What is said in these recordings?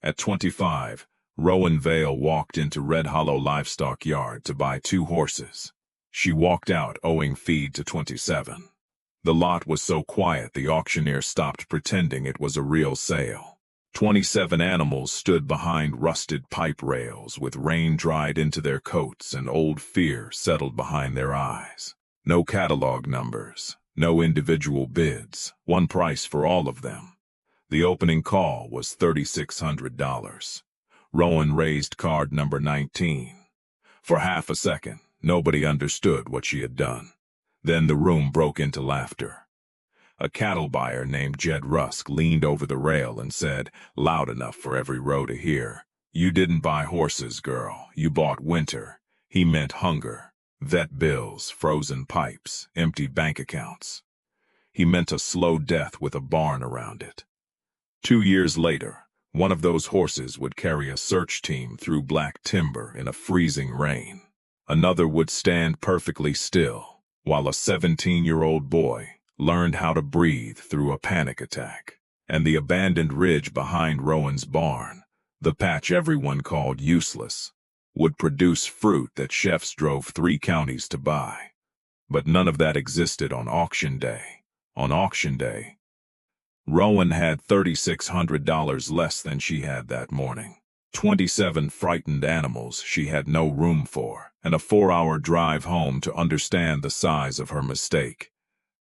At 25, Rowan Vale walked into Red Hollow Livestock Yard to buy 2 horses. She walked out owing feed to 27. The lot was so quiet the auctioneer stopped pretending it was a real sale. 27 animals stood behind rusted pipe rails with rain dried into their coats and old fear settled behind their eyes. No catalog numbers, no individual bids, one price for all of them. The opening call was $3,600. Rowan raised card number 19. For half a second, nobody understood what she had done. Then the room broke into laughter. A cattle buyer named Jed Rusk leaned over the rail and said, loud enough for every row to hear, "You didn't buy horses, girl. You bought winter." He meant hunger, vet bills, frozen pipes, empty bank accounts. He meant a slow death with a barn around it. 2 years later, one of those horses would carry a search team through black timber in a freezing rain. Another would stand perfectly still, while a 17-year-old boy learned how to breathe through a panic attack. And the abandoned ridge behind Rowan's barn, the patch everyone called useless, would produce fruit that chefs drove 3 counties to buy. But none of that existed on auction day. On auction day, Rowan had $3,600 less than she had that morning. 27 frightened animals she had no room for, and a 4-hour drive home to understand the size of her mistake.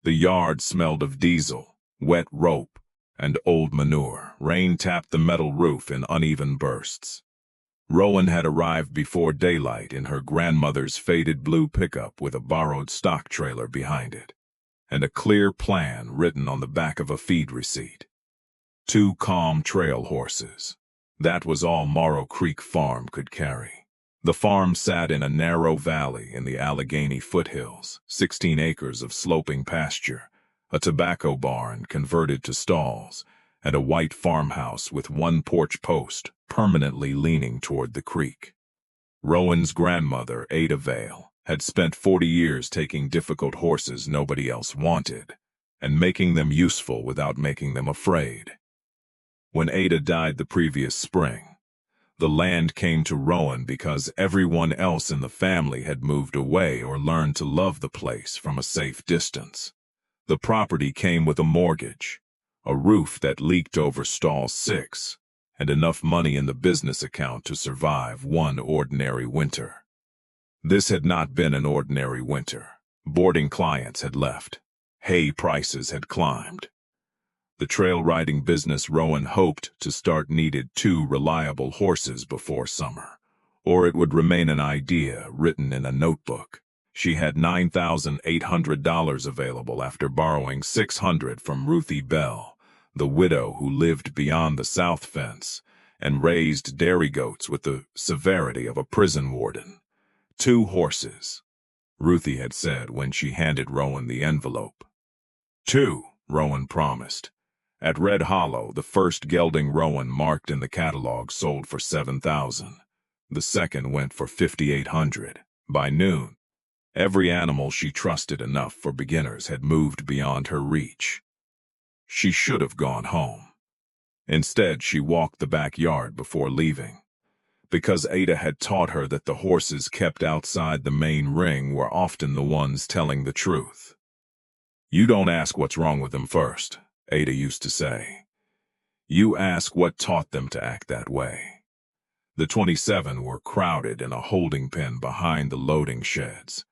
The yard smelled of diesel, wet rope, and old manure. Rain tapped the metal roof in uneven bursts. Rowan had arrived before daylight in her grandmother's faded blue pickup with a borrowed stock trailer behind it, and a clear plan written on the back of a feed receipt. 2 calm trail horses. That was all Morrow Creek Farm could carry. The farm sat in a narrow valley in the Allegheny foothills, 16 acres of sloping pasture, a tobacco barn converted to stalls, and a white farmhouse with 1 porch post permanently leaning toward the creek. Rowan's grandmother, Ada Vale, had spent 40 years taking difficult horses nobody else wanted, and making them useful without making them afraid. When Ada died the previous spring, the land came to Rowan because everyone else in the family had moved away or learned to love the place from a safe distance. The property came with a mortgage, a roof that leaked over stall 6, and enough money in the business account to survive 1 ordinary winter. This had not been an ordinary winter. Boarding clients had left. Hay prices had climbed. The trail riding business Rowan hoped to start needed 2 reliable horses before summer, or it would remain an idea written in a notebook. She had $9,800 available after borrowing $600 from Ruthie Bell, the widow who lived beyond the south fence and raised dairy goats with the severity of a prison warden. 2 horses, Ruthie had said when she handed Rowan the envelope. 2, Rowan promised. At Red Hollow, the first gelding Rowan marked in the catalog sold for $7,000. The second went for $5,800. By noon, every animal she trusted enough for beginners had moved beyond her reach. She should have gone home. Instead, she walked the backyard before leaving, because Ada had taught her that the horses kept outside the main ring were often the ones telling the truth. "You don't ask what's wrong with them first," Ada used to say. "You ask what taught them to act that way." The 27 were crowded in a holding pen behind the loading sheds.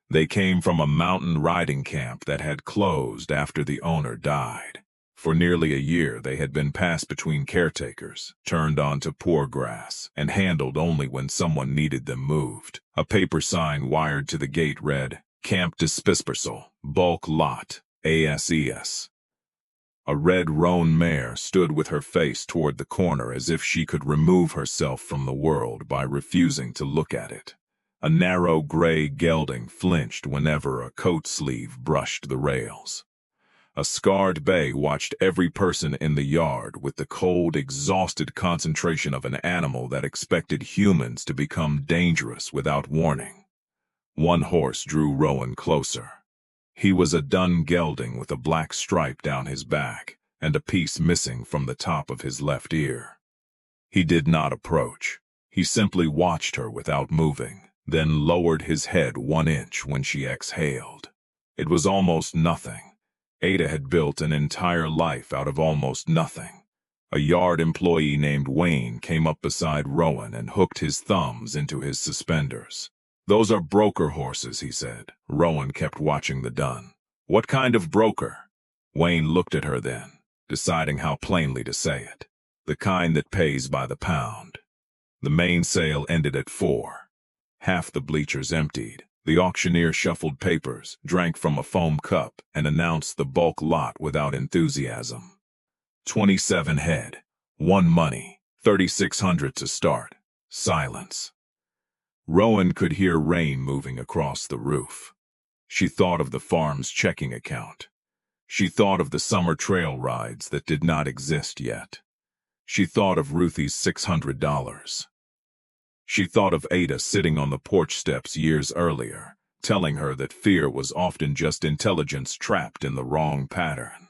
They came from a mountain riding camp that had closed after the owner died. For nearly a year they had been passed between caretakers, turned onto poor grass, and handled only when someone needed them moved. A paper sign wired to the gate read, "Camp Dispersal, Bulk Lot, ASES." A red roan mare stood with her face toward the corner as if she could remove herself from the world by refusing to look at it. A narrow gray gelding flinched whenever a coat sleeve brushed the rails. A scarred bay watched every person in the yard with the cold, exhausted concentration of an animal that expected humans to become dangerous without warning. 1 horse drew Rowan closer. He was a dun gelding with a black stripe down his back and a piece missing from the top of his left ear. He did not approach. He simply watched her without moving, then lowered his head 1 inch when she exhaled. It was almost nothing. Ada had built an entire life out of almost nothing. A yard employee named Wayne came up beside Rowan and hooked his thumbs into his suspenders. "Those are broker horses," he said. Rowan kept watching the dun. "What kind of broker?" Wayne looked at her then, deciding how plainly to say it. "The kind that pays by the pound." The main sale ended at 4. Half the bleachers emptied. The auctioneer shuffled papers, drank from a foam cup, and announced the bulk lot without enthusiasm. 27 head. 1 money. 3,600 to start. Silence. Rowan could hear rain moving across the roof. She thought of the farm's checking account. She thought of the summer trail rides that did not exist yet. She thought of Ruthie's $600. She thought of Ada sitting on the porch steps years earlier, telling her that fear was often just intelligence trapped in the wrong pattern.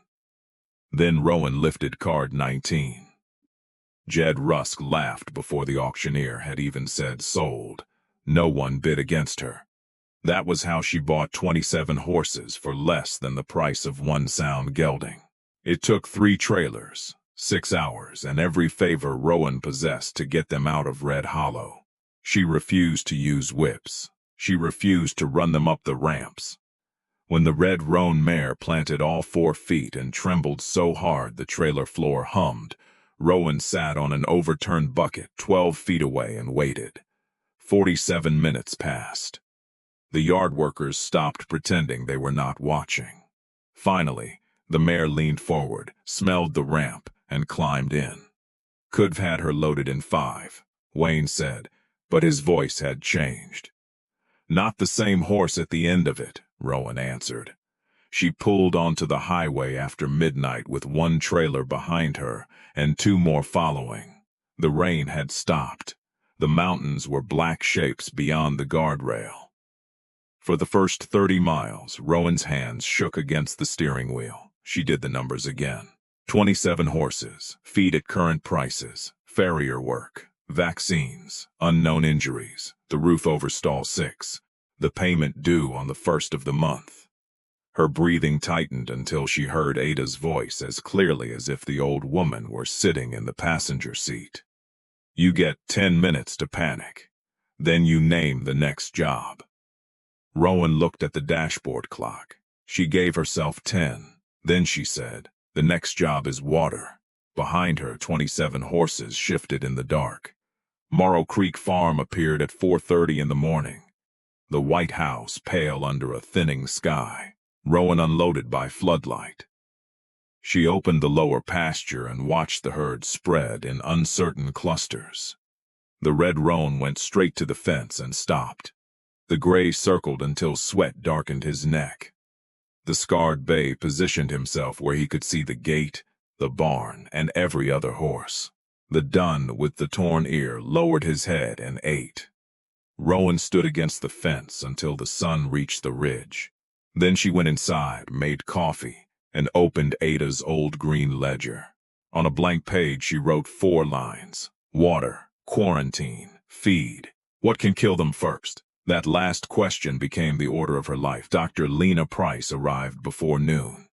Then Rowan lifted card 19. Jed Rusk laughed before the auctioneer had even said sold. No one bid against her. That was how she bought 27 horses for less than the price of 1 sound gelding. It took 3 trailers, 6 hours, and every favor Rowan possessed to get them out of Red Hollow. She refused to use whips. She refused to run them up the ramps. When the red roan mare planted all 4 feet and trembled so hard the trailer floor hummed, Rowan sat on an overturned bucket 12 feet away and waited. 47 minutes passed. The yard workers stopped pretending they were not watching. Finally, the mare leaned forward, smelled the ramp, and climbed in. "Could've had her loaded in 5, Wayne said, but his voice had changed. "Not the same horse at the end of it," Rowan answered. She pulled onto the highway after midnight with 1 trailer behind her and 2 more following. The rain had stopped. The mountains were black shapes beyond the guardrail. For the first 30 miles, Rowan's hands shook against the steering wheel. She did the numbers again. 27 horses, feed at current prices, farrier work, vaccines, unknown injuries, the roof over stall 6, the payment due on the 1st of the month. Her breathing tightened until she heard Ada's voice as clearly as if the old woman were sitting in the passenger seat. "You get 10 minutes to panic. Then you name the next job." Rowan looked at the dashboard clock. She gave herself 10. Then she said, "The next job is water." Behind her, 27 horses shifted in the dark. Morrow Creek Farm appeared at 4:30 in the morning. The white house pale under a thinning sky. Rowan unloaded by floodlight. She opened the lower pasture and watched the herd spread in uncertain clusters. The red roan went straight to the fence and stopped. The gray circled until sweat darkened his neck. The scarred bay positioned himself where he could see the gate, the barn, and every other horse. The dun with the torn ear lowered his head and ate. Rowan stood against the fence until the sun reached the ridge. Then she went inside, made coffee, and opened Ada's old green ledger. On a blank page she wrote 4 lines. Water, quarantine, feed. What can kill them first? That last question became the order of her life. Dr. Lena Price arrived before noon.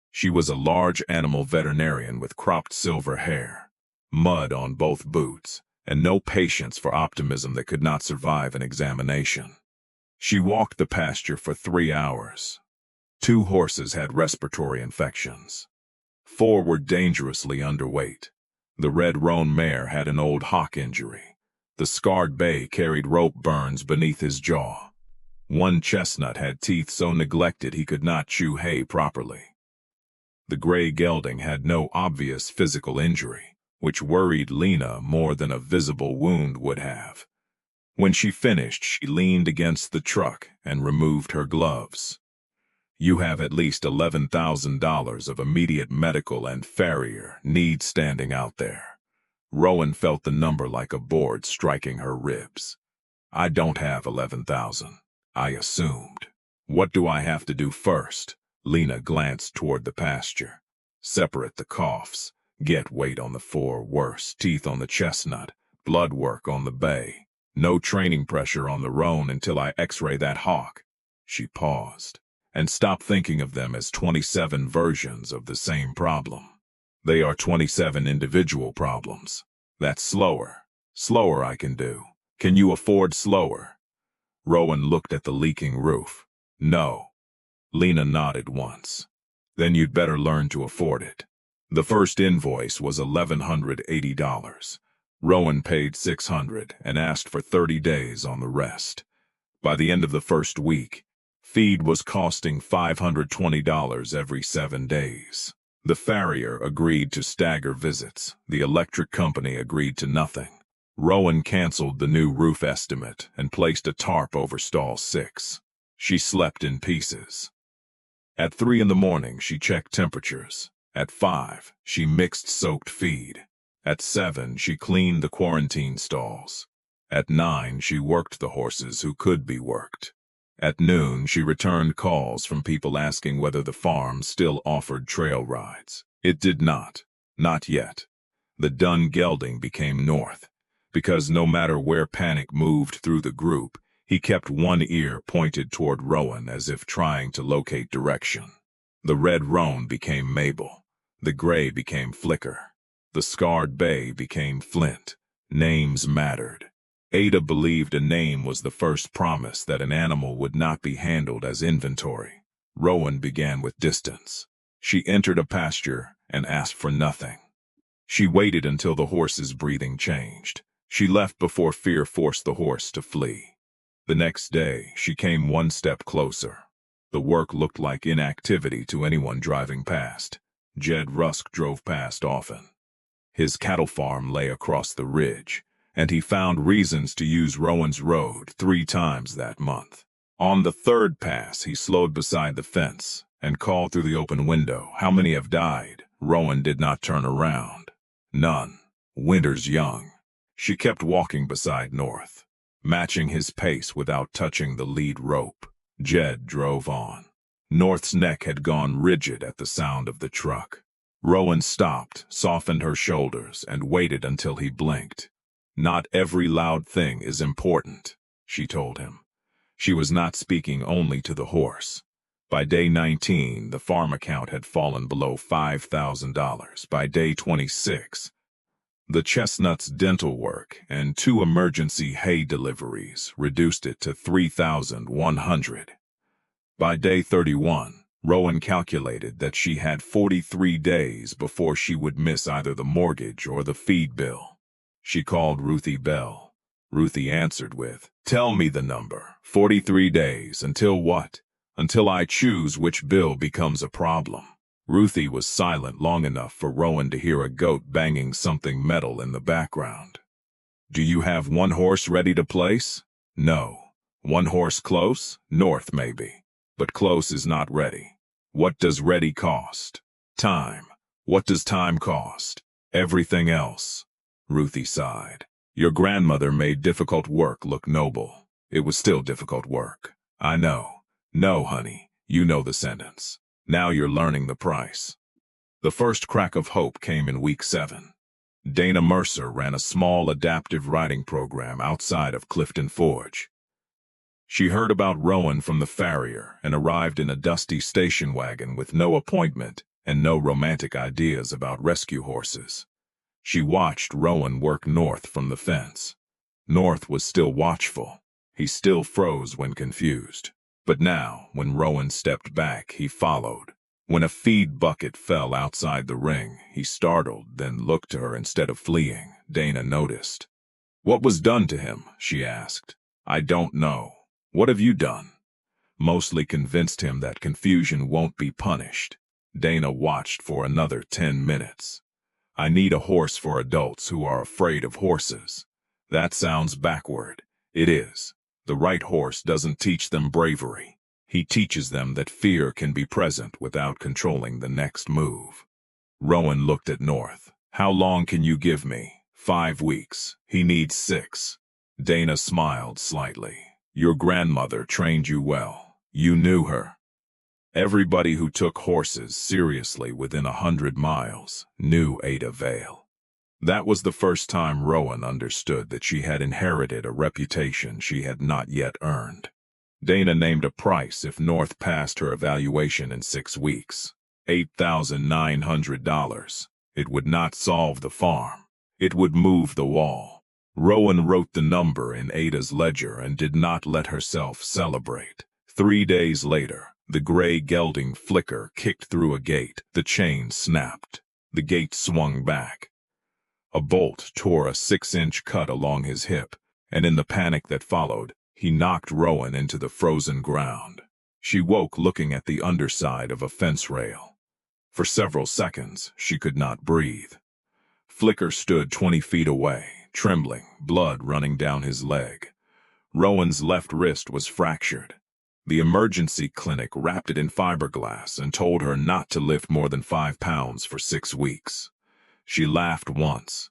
She was a large animal veterinarian with cropped silver hair, mud on both boots, and no patience for optimism that could not survive an examination. She walked the pasture for 3 hours. 2 horses had respiratory infections. 4 were dangerously underweight. The red roan mare had an old hock injury. The scarred bay carried rope burns beneath his jaw. 1 chestnut had teeth so neglected he could not chew hay properly. The gray gelding had no obvious physical injury, which worried Lena more than a visible wound would have. When she finished, she leaned against the truck and removed her gloves. "You have at least $11,000 of immediate medical and farrier needs standing out there." Rowan felt the number like a board striking her ribs. "I don't have 11,000. I assumed." "What do I have to do first?" Lena glanced toward the pasture. "Separate the coughs. Get weight on the fore, worse, teeth on the chestnut, blood work on the bay. No training pressure on the roan until I x-ray that hawk. She paused, and stopped thinking of them as 27 versions of the same problem. They are 27 individual problems. That's slower. Slower I can do. Can you afford slower? Rowan looked at the leaking roof. No. Lena nodded once. Then you'd better learn to afford it. The first invoice was $1,180. Rowan paid $600 and asked for 30 days on the rest. By the end of the first week, feed was costing $520 every 7 days. The farrier agreed to stagger visits. The electric company agreed to nothing. Rowan canceled the new roof estimate and placed a tarp over stall 6. She slept in pieces. At 3 in the morning, she checked temperatures. At 5, she mixed soaked feed. At 7, she cleaned the quarantine stalls. At 9, she worked the horses who could be worked. At noon, she returned calls from people asking whether the farm still offered trail rides. It did not. Not yet. The dun gelding became north, because no matter where panic moved through the group, he kept one ear pointed toward Rowan as if trying to locate direction. The red roan became Mabel. The gray became Flicker. The scarred bay became Flint. Names mattered. Ada believed a name was the first promise that an animal would not be handled as inventory. Rowan began with distance. She entered a pasture and asked for nothing. She waited until the horse's breathing changed. She left before fear forced the horse to flee. The next day, she came one step closer. The work looked like inactivity to anyone driving past. Jed Rusk drove past often. His cattle farm lay across the ridge, and he found reasons to use Rowan's road 3 times that month. On the 3rd pass, he slowed beside the fence and called through the open window, "How many have died?" Rowan did not turn around. None. Winter's young. She kept walking beside North, matching his pace without touching the lead rope. Jed drove on. North's neck had gone rigid at the sound of the truck. Rowan stopped, softened her shoulders, and waited until he blinked. "Not every loud thing is important," she told him. She was not speaking only to the horse. By day 19, the farm account had fallen below $5,000. By day 26, the chestnut's dental work and 2 emergency hay deliveries reduced it to $3,100. By day 31, Rowan calculated that she had 43 days before she would miss either the mortgage or the feed bill. She called Ruthie Bell. Ruthie answered with, "Tell me the number. 43 days. Until what? Until I choose which bill becomes a problem." Ruthie was silent long enough for Rowan to hear a goat banging something metal in the background. "Do you have 1 horse ready to place?" "No." "1 horse close?" "North, maybe. But close is not ready." "What does ready cost?" "Time." "What does time cost?" "Everything else." Ruthie sighed. "Your grandmother made difficult work look noble. It was still difficult work. I know. No, honey, you know the sentence. Now you're learning the price." The first crack of hope came in week 7. Dana Mercer ran a small adaptive riding program outside of Clifton Forge. She heard about Rowan from the farrier and arrived in a dusty station wagon with no appointment and no romantic ideas about rescue horses. She watched Rowan work North from the fence. North was still watchful. He still froze when confused. But now, when Rowan stepped back, he followed. When a feed bucket fell outside the ring, he startled, then looked to her instead of fleeing. Dana noticed. "What was done to him?" she asked. "I don't know." "What have you done?" "Mostly convinced him that confusion won't be punished." Dana watched for another 10 minutes. "I need a horse for adults who are afraid of horses." "That sounds backward." "It is. The right horse doesn't teach them bravery. He teaches them that fear can be present without controlling the next move." Rowan looked at North. "How long can you give me?" 5 weeks. He needs 6. Dana smiled slightly. "Your grandmother trained you well. You knew her." Everybody who took horses seriously within 100 miles knew Ada Vale. That was the first time Rowan understood that she had inherited a reputation she had not yet earned. Dana named a price if North passed her evaluation in 6 weeks. $8,900. It would not solve the farm. It would move the wall. Rowan wrote the number in Ada's ledger and did not let herself celebrate. 3 days later, the gray gelding flicker kicked through a gate. The chain snapped. The gate swung back. A bolt tore a 6-inch cut along his hip, and in the panic that followed, he knocked Rowan into the frozen ground. She woke looking at the underside of a fence rail. For several seconds, she could not breathe. Flicker stood 20 feet away, trembling, blood running down his leg. Rowan's left wrist was fractured. The emergency clinic wrapped it in fiberglass and told her not to lift more than 5 pounds for 6 weeks. She laughed once.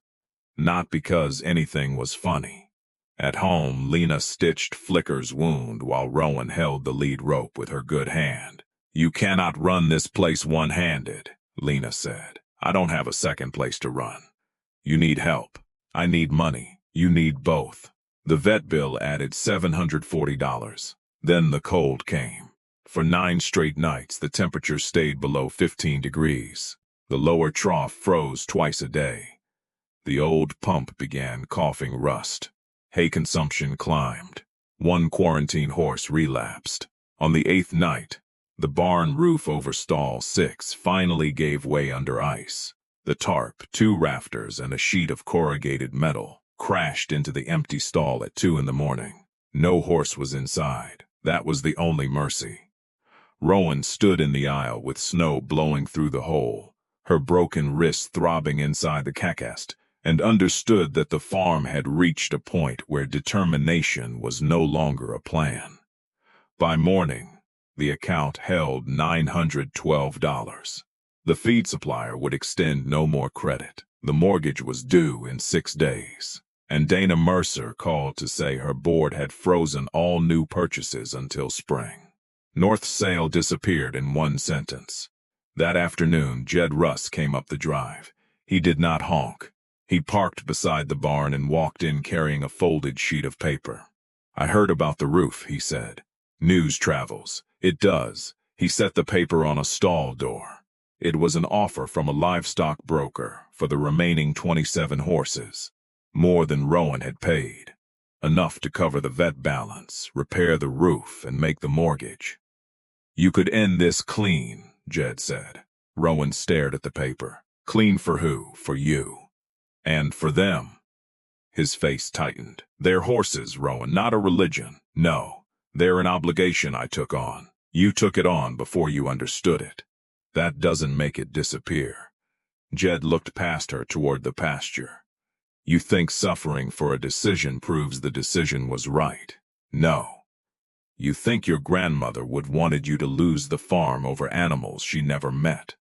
Not because anything was funny. At home, Lena stitched Flicker's wound while Rowan held the lead rope with her good hand. "You cannot run this place one-handed," Lena said. "I don't have a second place to run. You need help. I need money. You need both." The vet bill added $740. Then the cold came. For 9 straight nights, the temperature stayed below 15 degrees. The lower trough froze twice a day. The old pump began coughing rust. Hay consumption climbed. 1 quarantine horse relapsed. On the 8th night, the barn roof over stall 6 finally gave way under ice. The tarp, 2 rafters, and a sheet of corrugated metal crashed into the empty stall at 2 in the morning. No horse was inside. That was the only mercy. Rowan stood in the aisle with snow blowing through the hole, her broken wrist throbbing inside the cacast, and understood that the farm had reached a point where determination was no longer a plan. By morning, the account held $912. The feed supplier would extend no more credit. The mortgage was due in 6 days, and Dana Mercer called to say her board had frozen all new purchases until spring. North's sale disappeared in 1 sentence. That afternoon, Jed Russ came up the drive. He did not honk. He parked beside the barn and walked in carrying a folded sheet of paper. "I heard about the roof," he said. "News travels. It does." He set the paper on a stall door. It was an offer from a livestock broker for the remaining 27 horses. More than Rowan had paid. Enough to cover the vet balance, repair the roof, and make the mortgage. "You could end this clean," Jed said. Rowan stared at the paper. "Clean for who? For you. And for them." His face tightened. "They're horses, Rowan, not a religion. No, they're an obligation I took on. You took it on before you understood it. That doesn't make it disappear." Jed looked past her toward the pasture. "You think suffering for a decision proves the decision was right? No. You think your grandmother would wanted you to lose the farm over animals she never met.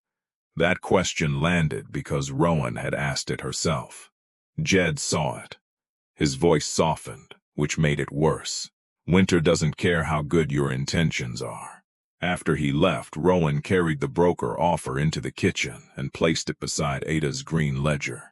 That question landed because Rowan had asked it herself. Jed saw it. His voice softened, which made it worse. "Winter doesn't care how good your intentions are." After he left, Rowan carried the broker offer into the kitchen and placed it beside Ada's green ledger.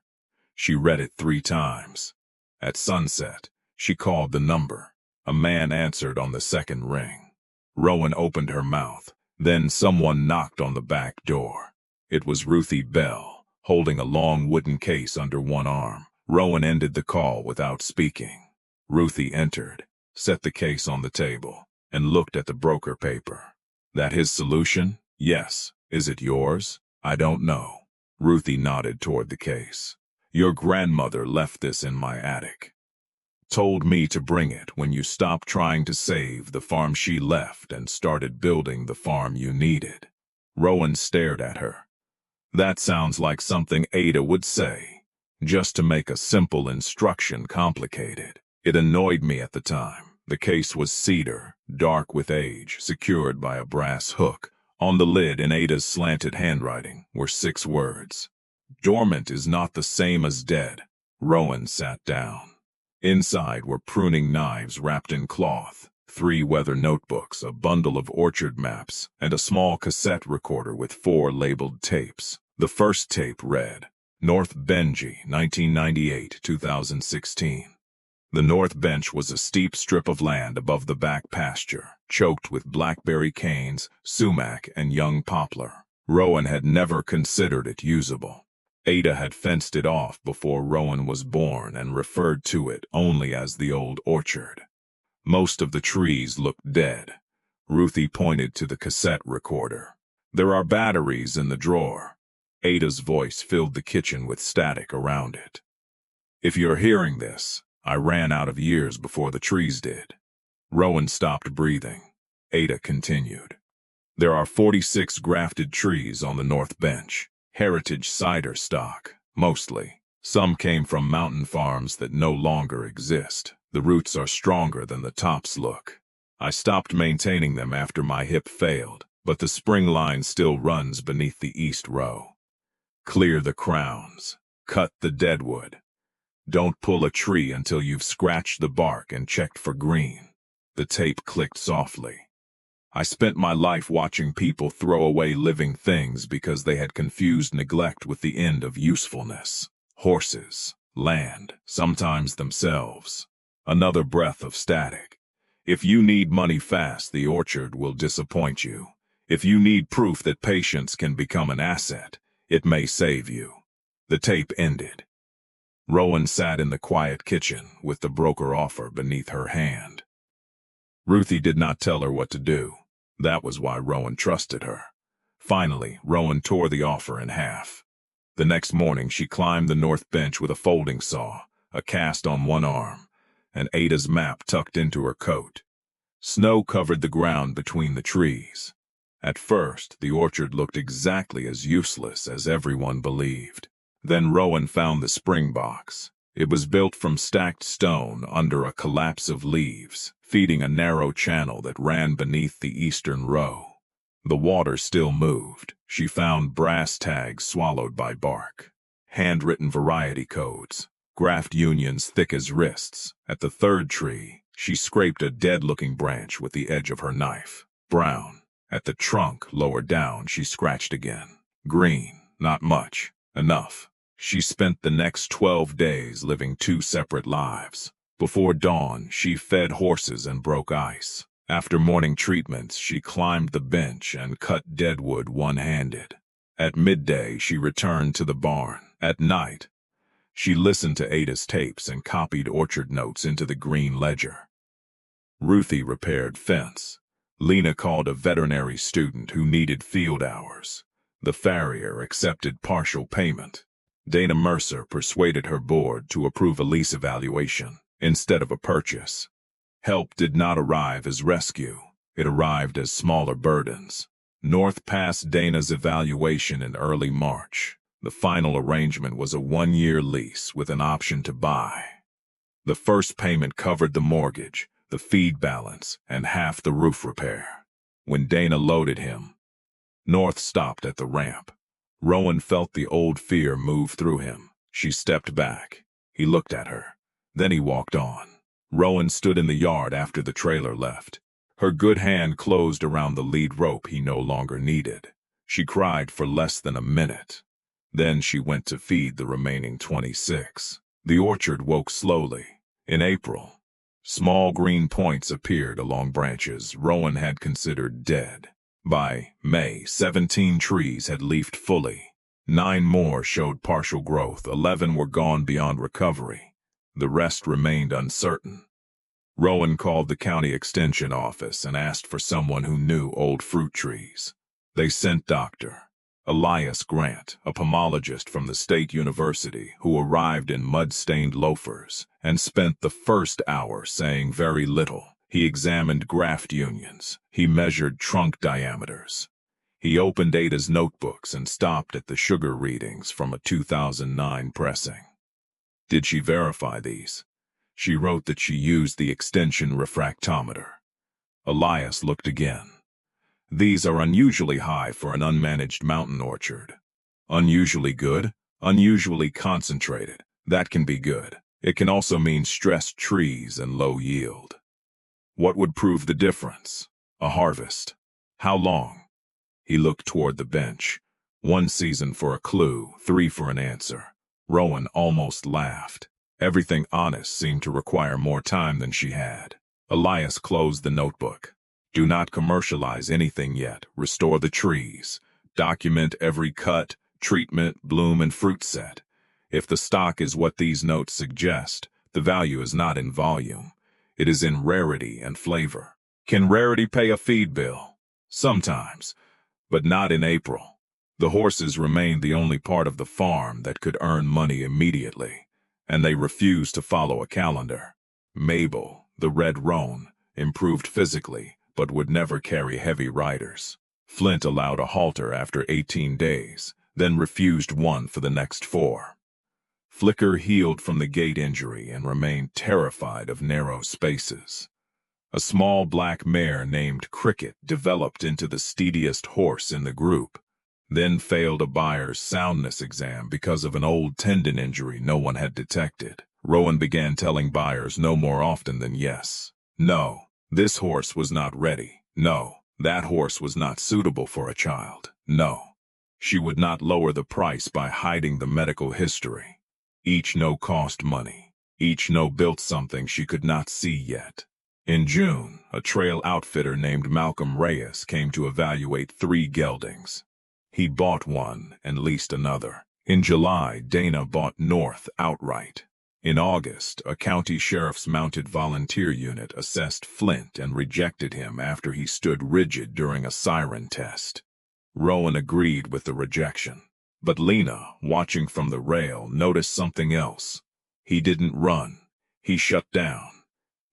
She read it 3 times. At sunset, she called the number. A man answered on the 2nd ring. Rowan opened her mouth. Then someone knocked on the back door. It was Ruthie Bell, holding a long wooden case under one arm. Rowan ended the call without speaking. Ruthie entered, set the case on the table, and looked at the broker paper. "That his solution?" "Yes. Is it yours?" "I don't know." Ruthie nodded toward the case. "Your grandmother left this in my attic. Told me to bring it when you stopped trying to save the farm she left and started building the farm you needed." Rowan stared at her. "That sounds like something Ada would say, just to make a simple instruction complicated. It annoyed me at the time. The case was cedar, dark with age, secured by a brass hook. On the lid, in Ada's slanted handwriting, were 6 words. "Dormant is not the same as dead." Rowan sat down. Inside were pruning knives wrapped in cloth, 3 weather notebooks, a bundle of orchard maps, and a small cassette recorder with 4 labeled tapes. The first tape read, North Benji, 1998-2016. The North Bench was a steep strip of land above the back pasture, choked with blackberry canes, sumac, and young poplar. Rowan had never considered it usable. Ada had fenced it off before Rowan was born and referred to it only as the old orchard. Most of the trees looked dead. Ruthie pointed to the cassette recorder. There are batteries in the drawer. Ada's voice filled the kitchen with static around it. If you're hearing this, I ran out of years before the trees did. Rowan stopped breathing. Ada continued. There are 46 grafted trees on the North Bench. Heritage cider stock, mostly. Some came from mountain farms that no longer exist. The roots are stronger than the tops look. I stopped maintaining them after my hip failed, but the spring line still runs beneath the east row. Clear the crowns. Cut the deadwood. Don't pull a tree until you've scratched the bark and checked for green. The tape clicked softly. I spent my life watching people throw away living things because they had confused neglect with the end of usefulness. Horses, land, sometimes themselves. Another breath of static. If you need money fast, the orchard will disappoint you. If you need proof that patience can become an asset, it may save you. The tape ended. Rowan sat in the quiet kitchen with the broker offer beneath her hand. Ruthie did not tell her what to do. That was why Rowan trusted her. Finally, Rowan tore the offer in half. The next morning she climbed the North Bench with a folding saw, a cast on one arm, and Ada's map tucked into her coat. Snow covered the ground between the trees. At first, the orchard looked exactly as useless as everyone believed. Then Rowan found the spring box. It was built from stacked stone under a collapse of leaves, feeding a narrow channel that ran beneath the eastern row. The water still moved. She found brass tags swallowed by bark. Handwritten variety codes. Graft unions thick as wrists. At the third tree, she scraped a dead-looking branch with the edge of her knife. Brown. At the trunk, lower down, she scratched again. Green. Not much. Enough. She spent the next 12 days living 2 separate lives. Before dawn, she fed horses and broke ice. After morning treatments, she climbed the bench and cut deadwood one-handed. At midday, she returned to the barn. At night, she listened to Ada's tapes and copied orchard notes into the green ledger. Ruthie repaired fence. Lena called a veterinary student who needed field hours. The farrier accepted partial payment. Dana Mercer persuaded her board to approve a lease evaluation instead of a purchase. Help did not arrive as rescue. It arrived as smaller burdens. North passed Dana's evaluation in early March. The final arrangement was a 1-year lease with an option to buy. The first payment covered the mortgage, the feed balance, and half the roof repair. When Dana loaded him, North stopped at the ramp. Rowan felt the old fear move through him. She stepped back. He looked at her. Then he walked on. Rowan stood in the yard after the trailer left. Her good hand closed around the lead rope he no longer needed. She cried for less than a minute. Then she went to feed the remaining 26. The orchard woke slowly. In April, small green points appeared along branches Rowan had considered dead. By May, 17 trees had leafed fully. 9 more showed partial growth. 11 were gone beyond recovery. The rest remained uncertain. Rowan called the county extension office and asked for someone who knew old fruit trees. They sent Dr. Elias Grant, a pomologist from the state university, who arrived in mud-stained loafers and spent the first hour saying very little. He examined graft unions. He measured trunk diameters. He opened Ada's notebooks and stopped at the sugar readings from a 2009 pressing. Did she verify these? She wrote that she used the extension refractometer. Elias looked again. These are unusually high for an unmanaged mountain orchard. Unusually good, unusually concentrated. That can be good. It can also mean stressed trees and low yield. What would prove the difference? A harvest. How long? He looked toward the bench. 1 season for a clue, 3 for an answer. Rowan almost laughed. Everything honest seemed to require more time than she had. Elias closed the notebook. Do not commercialize anything yet. Restore the trees. Document every cut, treatment, bloom, and fruit set. If the stock is what these notes suggest, the value is not in volume. It is in rarity and flavor. Can rarity pay a feed bill? Sometimes, but not in April. The horses remained the only part of the farm that could earn money immediately, and they refused to follow a calendar. Mabel, the red roan, improved physically, but would never carry heavy riders. Flint allowed a halter after 18 days, then refused one for the next 4. Flicker healed from the gait injury and remained terrified of narrow spaces. A small black mare named Cricket developed into the steadiest horse in the group, then failed a buyer's soundness exam because of an old tendon injury no one had detected. Rowan began telling buyers no more often than yes. No, this horse was not ready. No, that horse was not suitable for a child. No. She would not lower the price by hiding the medical history. Each no cost money. Each no built something she could not see yet. In June, a trail outfitter named Malcolm Reyes came to evaluate 3 geldings. He bought one and leased another. In July, Dana bought North outright. In August, a county sheriff's mounted volunteer unit assessed Flint and rejected him after he stood rigid during a siren test. Rowan agreed with the rejection. But Lena, watching from the rail, noticed something else. He didn't run. He shut down,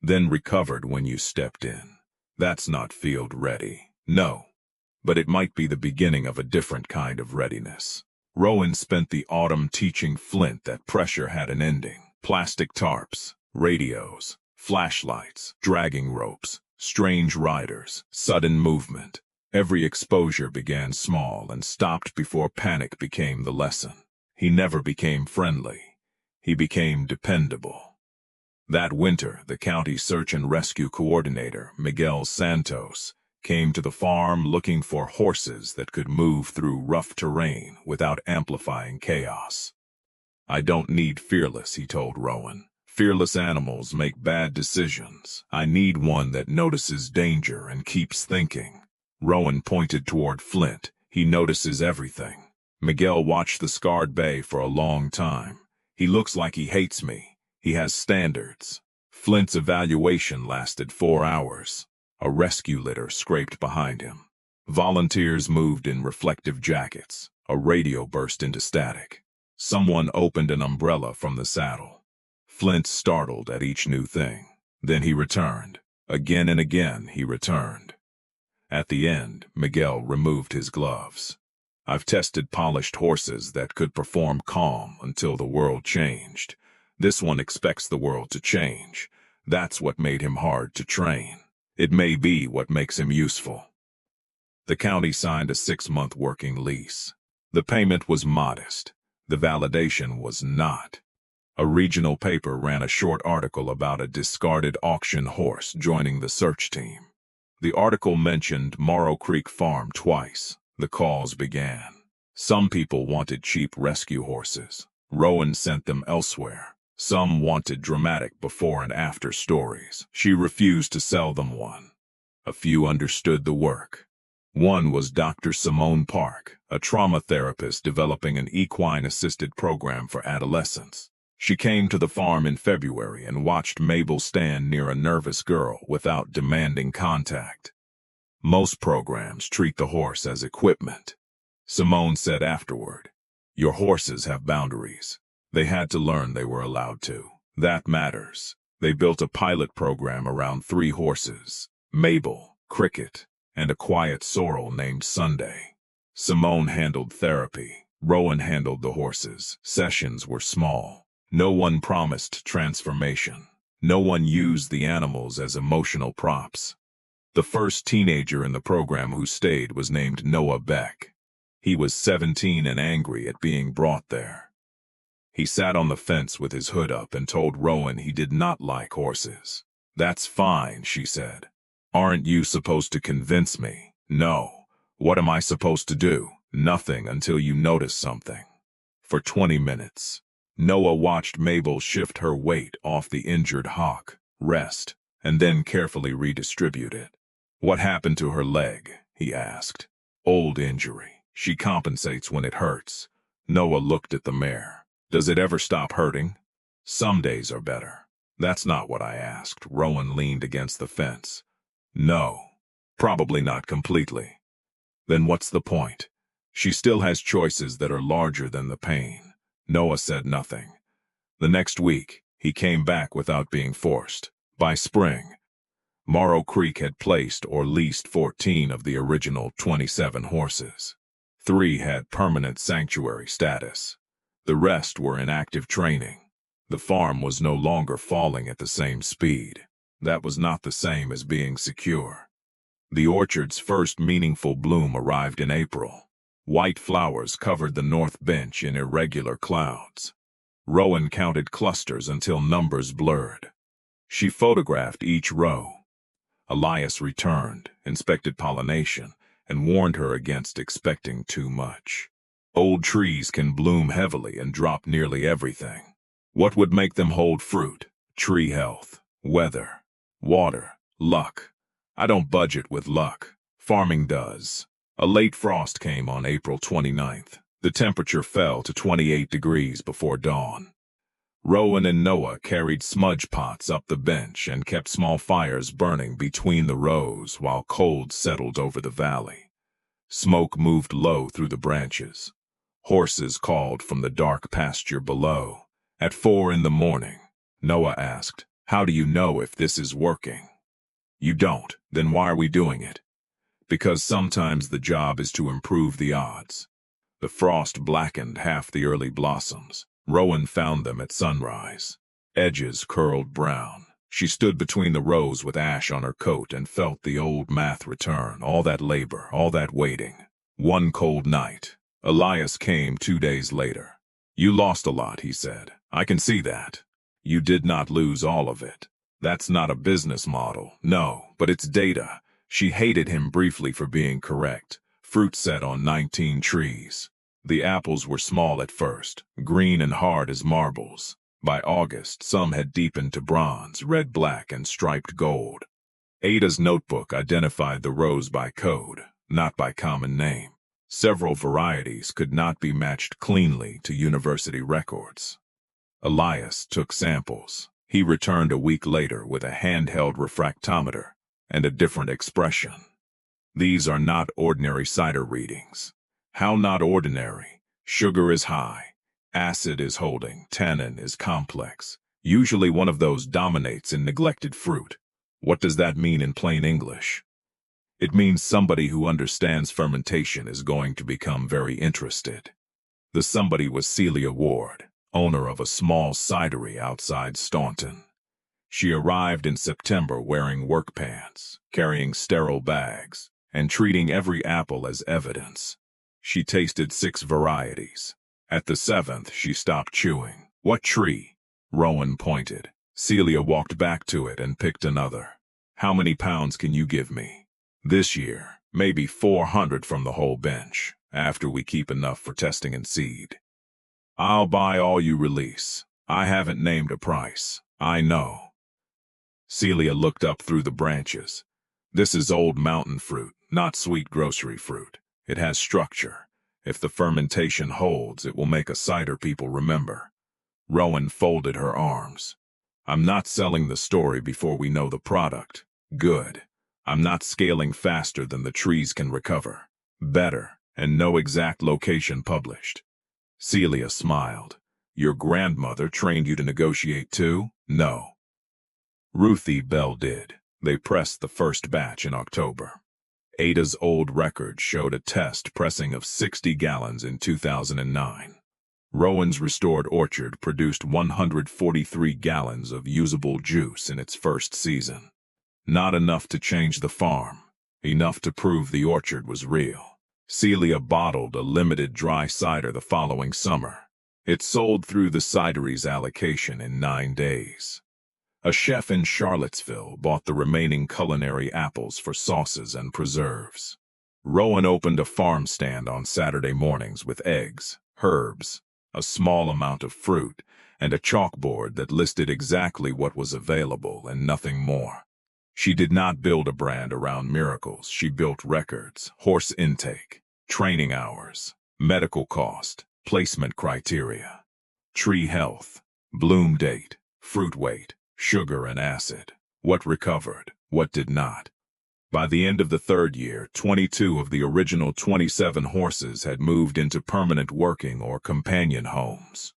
then recovered when you stepped in. That's not field ready. No. But it might be the beginning of a different kind of readiness. Rowan spent the autumn teaching Flint that pressure had an ending. Plastic tarps, radios, flashlights, dragging ropes, strange riders, sudden movement. Every exposure began small and stopped before panic became the lesson. He never became friendly. He became dependable. That winter, the county search and rescue coordinator, Miguel Santos, came to the farm looking for horses that could move through rough terrain without amplifying chaos. I don't need fearless, he told Rowan. Fearless animals make bad decisions. I need one that notices danger and keeps thinking. Rowan pointed toward Flint. He notices everything. Miguel watched the scarred bay for a long time. He looks like he hates me. He has standards. Flint's evaluation lasted 4 hours. A rescue litter scraped behind him. Volunteers moved in reflective jackets. A radio burst into static. Someone opened an umbrella from the saddle. Flint startled at each new thing. Then he returned. Again and again he returned. At the end, Miguel removed his gloves. I've tested polished horses that could perform calm until the world changed. This one expects the world to change. That's what made him hard to train. It may be what makes him useful. The county signed a 6-month working lease. The payment was modest. The validation was not. A regional paper ran a short article about a discarded auction horse joining the search team. The article mentioned Morrow Creek Farm twice. The calls began. Some people wanted cheap rescue horses. Rowan sent them elsewhere. Some wanted dramatic before and after stories. She refused to sell them one. A few understood the work. One was Dr. Simone Park, a trauma therapist developing an equine-assisted program for adolescents. She came to the farm in February and watched Mabel stand near a nervous girl without demanding contact. Most programs treat the horse as equipment. Simone said afterward, "Your horses have boundaries. They had to learn they were allowed to. That matters." They built a pilot program around 3 horses, Mabel, Cricket, and a quiet sorrel named Sunday. Simone handled therapy. Rowan handled the horses. Sessions were small. No one promised transformation. No one used the animals as emotional props. The first teenager in the program who stayed was named Noah Beck. He was 17 and angry at being brought there. He sat on the fence with his hood up and told Rowan he did not like horses. "That's fine," she said. "Aren't you supposed to convince me?" "No. What am I supposed to do?" "Nothing until you notice something." For 20 minutes, Noah watched Mabel shift her weight off the injured hock, rest, and then carefully redistribute it. "What happened to her leg?" he asked. "Old injury. She compensates when it hurts." Noah looked at the mare. "Does it ever stop hurting?" "Some days are better." "That's not what I asked." Rowan leaned against the fence. "No, probably not completely." "Then what's the point? She still has choices that are larger than the pain." Noah said nothing. The next week, he came back without being forced. By spring, Morrow Creek had placed or leased 14 of the original 27 horses. 3 had permanent sanctuary status. The rest were in active training. The farm was no longer falling at the same speed. That was not the same as being secure. The orchard's first meaningful bloom arrived in April. White flowers covered the north bench in irregular clouds. Rowan counted clusters until numbers blurred. She photographed each row. Elias returned, inspected pollination, and warned her against expecting too much. Old trees can bloom heavily and drop nearly everything. What would make them hold fruit? Tree health, weather, water, luck. I don't budget with luck. Farming does. A late frost came on April 29th. The temperature fell to 28 degrees before dawn. Rowan and Noah carried smudge pots up the bench and kept small fires burning between the rows while cold settled over the valley. Smoke moved low through the branches. Horses called from the dark pasture below. At 4 in the morning, Noah asked, "How do you know if this is working?" "You don't. Then why are we doing it?" "Because sometimes the job is to improve the odds." The frost blackened half the early blossoms. Rowan found them at sunrise. Edges curled brown. She stood between the rows with ash on her coat and felt the old math return. All that labor, all that waiting. One cold night, Elias came 2 days later. "You lost a lot," he said. "I can see that." "You did not lose all of it. That's not a business model." "No, but it's data." She hated him briefly for being correct. Fruit set on 19 trees. The apples were small at first, green and hard as marbles. By August, some had deepened to bronze, red, black, and striped gold. Ada's notebook identified the rows by code, not by common name. Several varieties could not be matched cleanly to university records. Elias took samples. He returned a week later with a handheld refractometer and a different expression. "These are not ordinary cider readings." "How not ordinary?" "Sugar is high. Acid is holding. Tannin is complex. Usually one of those dominates in neglected fruit." "What does that mean in plain English?" "It means somebody who understands fermentation is going to become very interested." The somebody was Celia Ward, owner of a small cidery outside Staunton. She arrived in September wearing work pants, carrying sterile bags, and treating every apple as evidence. She tasted 6 varieties. At the 7th, she stopped chewing. "What tree?" Rowan pointed. Celia walked back to it and picked another. "How many pounds can you give me?" "This year, maybe 400 from the whole bench, after we keep enough for testing and seed." "I'll buy all you release." "I haven't named a price." "I know." Celia looked up through the branches. "This is old mountain fruit, not sweet grocery fruit. It has structure. If the fermentation holds, it will make a cider people remember." Rowan folded her arms. "I'm not selling the story before we know the product." "Good. I'm not scaling faster than the trees can recover." "Better, and no exact location published." Celia smiled. "Your grandmother trained you to negotiate too?" "No. Ruthie Bell did. They pressed the first batch in October. Ada's old record showed a test pressing of 60 gallons in 2009. Rowan's restored orchard produced 143 gallons of usable juice in its first season. Not enough to change the farm, enough to prove the orchard was real. Celia bottled a limited dry cider the following summer. It sold through the cidery's allocation in 9 days. A chef in Charlottesville bought the remaining culinary apples for sauces and preserves. Rowan opened a farm stand on Saturday mornings with eggs, herbs, a small amount of fruit, and a chalkboard that listed exactly what was available and nothing more. She did not build a brand around miracles. She built records, horse intake, training hours, medical cost, placement criteria, tree health, bloom date, fruit weight, sugar and acid, what recovered, what did not. By the end of the third year, 22 of the original 27 horses had moved into permanent working or companion homes.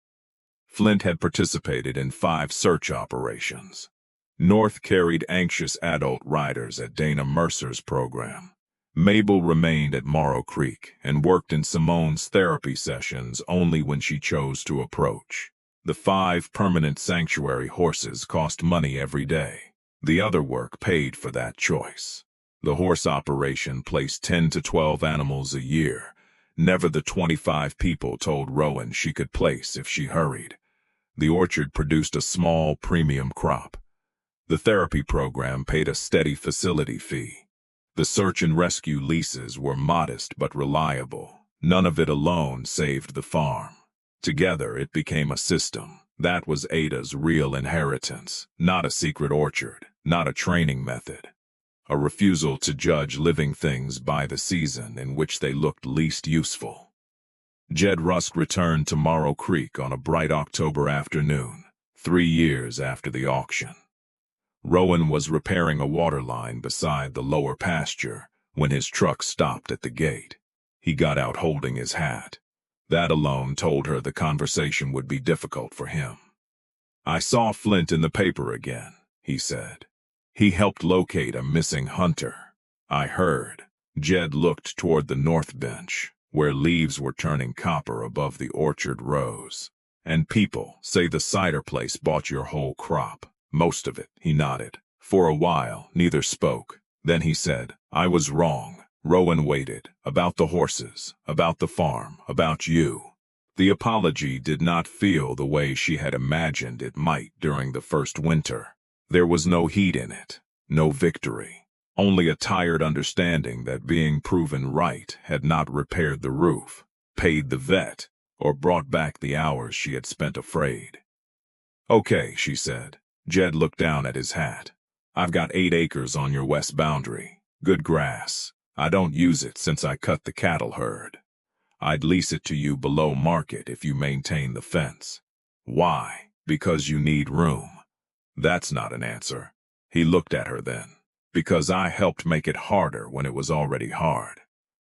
Flint had participated in 5 search operations. North carried anxious adult riders at Dana Mercer's program. Mabel remained at Morrow Creek and worked in Simone's therapy sessions only when she chose to approach. The 5 permanent sanctuary horses cost money every day. The other work paid for that choice. The horse operation placed 10 to 12 animals a year, never the 25 people told Rowan she could place if she hurried. The orchard produced a small premium crop. The therapy program paid a steady facility fee. The search and rescue leases were modest but reliable. None of it alone saved the farm. Together it became a system. That was Ada's real inheritance, not a secret orchard, not a training method. A refusal to judge living things by the season in which they looked least useful. Jed Rusk returned to Morrow Creek on a bright October afternoon, 3 years after the auction. Rowan was repairing a water line beside the lower pasture when his truck stopped at the gate. He got out holding his hat. That alone told her the conversation would be difficult for him. "I saw Flint in the paper again," he said. "He helped locate a missing hunter. I heard." Jed looked toward the north bench, where leaves were turning copper above the orchard rows. "And people say the cider place bought your whole crop." "Most of it," he nodded. For a while, neither spoke. Then he said, "I was wrong." Rowan waited. "About the horses, about the farm, about you." The apology did not feel the way she had imagined it might during the first winter. There was no heat in it, no victory, only a tired understanding that being proven right had not repaired the roof, paid the vet, or brought back the hours she had spent afraid. "Okay," she said. Jed looked down at his hat. "I've got 8 acres on your west boundary. Good grass. I don't use it since I cut the cattle herd. I'd lease it to you below market if you maintain the fence." "Why?" "Because you need room." "That's not an answer." He looked at her then. "Because I helped make it harder when it was already hard."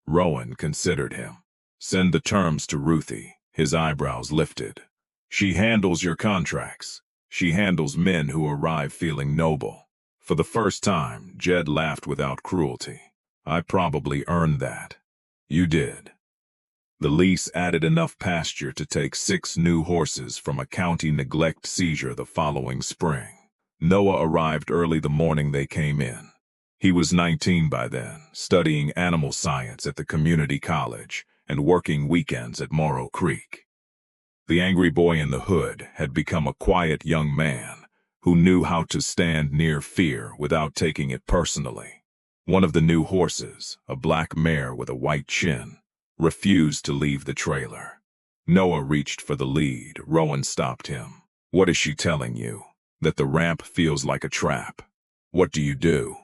Rowan considered him. "Send the terms to Ruthie." His eyebrows lifted. "She handles your contracts. She handles men who arrive feeling noble." For the first time, Jed laughed without cruelty. "I probably earned that." "You did." The lease added enough pasture to take 6 new horses from a county neglect seizure the following spring. Noah arrived early the morning they came in. He was 19 by then, studying animal science at the community college and working weekends at Morrow Creek. The angry boy in the hood had become a quiet young man who knew how to stand near fear without taking it personally. One of the new horses, a black mare with a white chin, refused to leave the trailer. Noah reached for the lead. Rowan stopped him. "What is she telling you? That the ramp feels like a trap. What do you do?"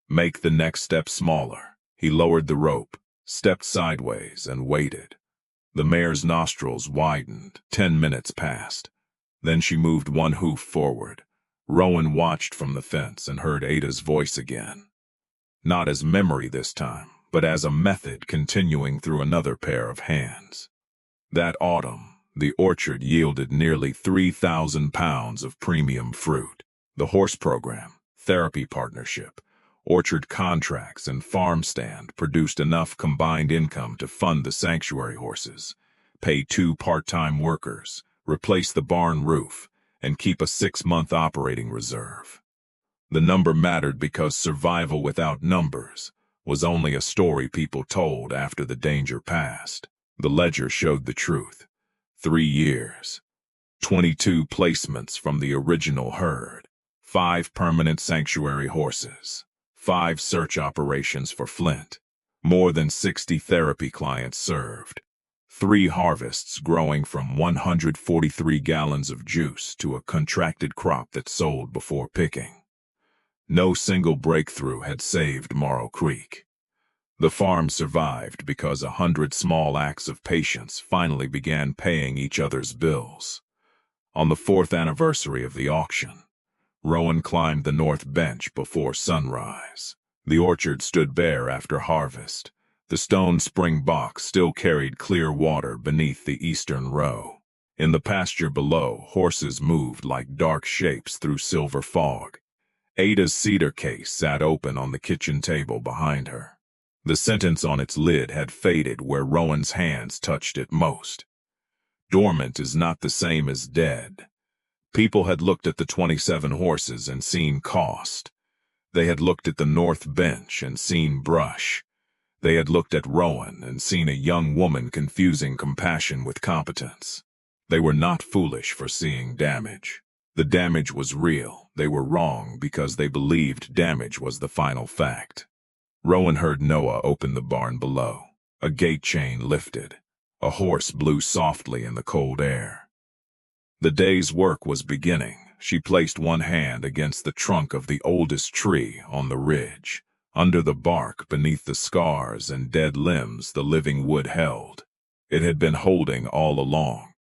"Make the next step smaller." He lowered the rope, stepped sideways, and waited. The mare's nostrils widened. 10 minutes passed. Then she moved one hoof forward. Rowan watched from the fence and heard Ada's voice again. Not as memory this time, but as a method continuing through another pair of hands. That autumn, the orchard yielded nearly 3,000 pounds of premium fruit. The horse program, therapy partnership, orchard contracts, and farm stand produced enough combined income to fund the sanctuary horses, pay 2 part-time workers, replace the barn roof, and keep a 6-month operating reserve. The number mattered because survival without numbers was only a story people told after the danger passed. The ledger showed the truth. 3 years. 22 placements from the original herd. 5 permanent sanctuary horses, 5 search operations for Flint, more than 60 therapy clients served, 3 harvests growing from 143 gallons of juice to a contracted crop that sold before picking. No single breakthrough had saved Morrow Creek. The farm survived because 100 small acts of patience finally began paying each other's bills. On the 4th anniversary of the auction, Rowan climbed the north bench before sunrise. The orchard stood bare after harvest. The stone spring box still carried clear water beneath the eastern row. In the pasture below, horses moved like dark shapes through silver fog. Ada's cedar case sat open on the kitchen table behind her. The sentence on its lid had faded where Rowan's hands touched it most. Dormant is not the same as dead. People had looked at the 27 horses and seen cost. They had looked at the north bench and seen brush. They had looked at Rowan and seen a young woman confusing compassion with competence. They were not foolish for seeing damage. The damage was real. They were wrong because they believed damage was the final fact. Rowan heard Noah open the barn below. A gate chain lifted. A horse blew softly in the cold air. The day's work was beginning. She placed one hand against the trunk of the oldest tree on the ridge. Under the bark, beneath the scars and dead limbs the living wood held. It had been holding all along.